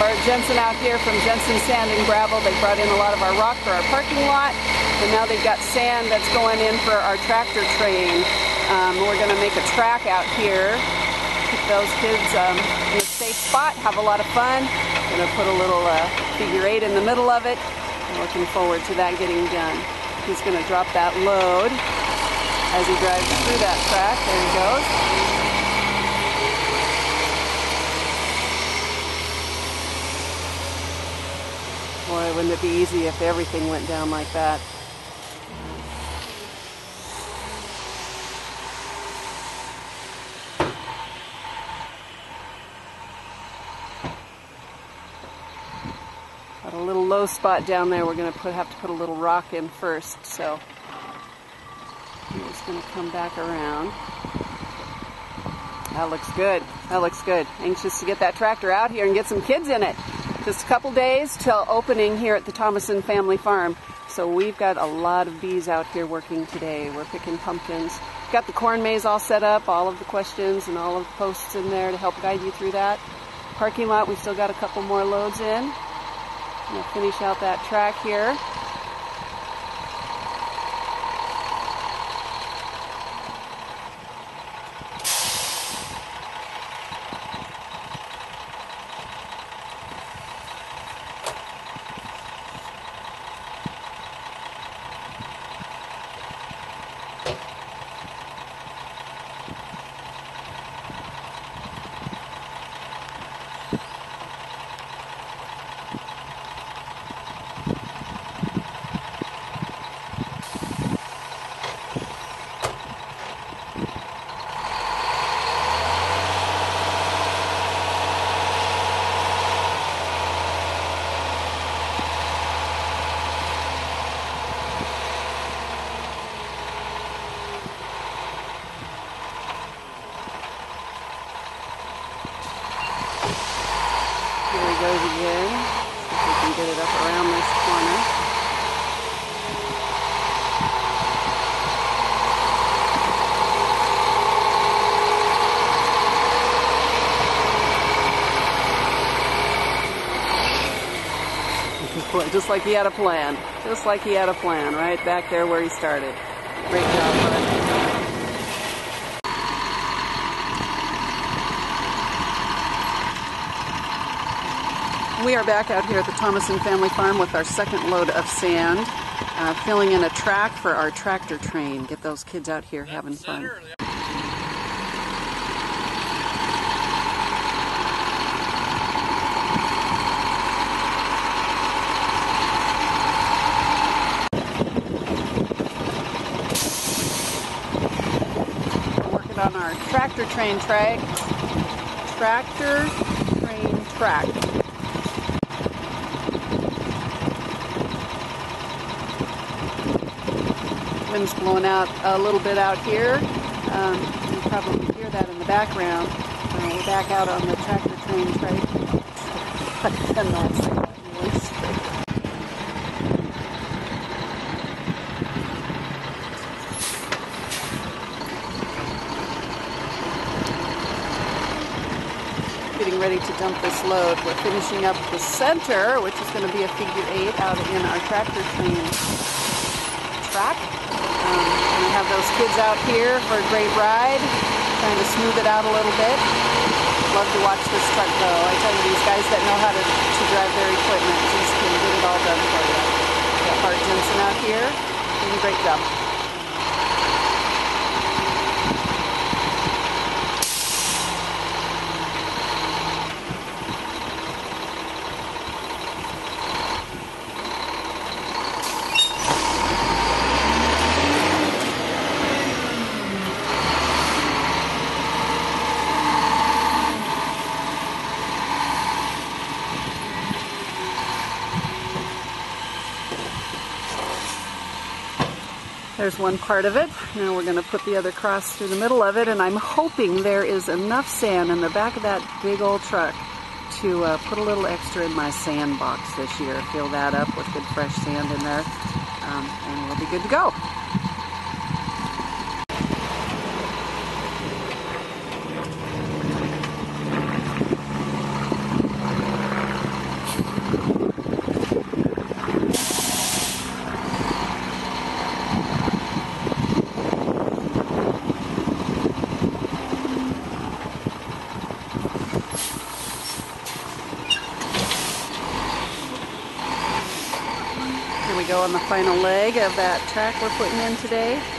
Bart Jensen out here from Jensen Sand and Gravel. They brought in a lot of our rock for our parking lot, and now they've got sand that's going in for our tractor train. We're going to make a track out here, keep those kids in a safe spot, have a lot of fun. Going to put a little figure 8 in the middle of it. I'm looking forward to that getting done. He's going to drop that load as he drives through that track. There he goes. Boy, wouldn't it be easy if everything went down like that. Got a little low spot down there. We're going to have to put a little rock in first, so I'm just going to come back around. That looks good. That looks good. Anxious to get that tractor out here and get some kids in it. Just a couple days till opening here at the Thomasson Family Farm. So we've got a lot of bees out here working today. We're picking pumpkins. Got the corn maze all set up, all of the questions and all of the posts in there to help guide you through that. Parking lot, we still got a couple more loads in. We'll finish out that track here. Goes again. See if we can get it up around this corner. Just like he had a plan. Just like he had a plan, right back there where he started. Great job, bud. We are back out here at the Thomasson Family Farm with our second load of sand, filling in a track for our tractor train. Get those kids out here having fun. Working on our tractor train track. Tractor train track. Wind's blowing out a little bit out here. You can probably hear that in the background. We're back out on the tractor train track. I'm not saying that really straight. Getting ready to dump this load. We're finishing up the center, which is going to be a figure 8 out in our tractor train track. We have those kids out here for a great ride, trying to smooth it out a little bit. Love to watch this truck go. I tell you, these guys that know how to drive their equipment just can get it all done for you. Got Bart Jensen out here doing a great job. There's one part of it. Now we're going to put the other cross through the middle of it, and I'm hoping there is enough sand in the back of that big old truck to put a little extra in my sand box this year. Fill that up with good fresh sand in there, and we'll be good to go. go on the final leg of that track we're putting in today.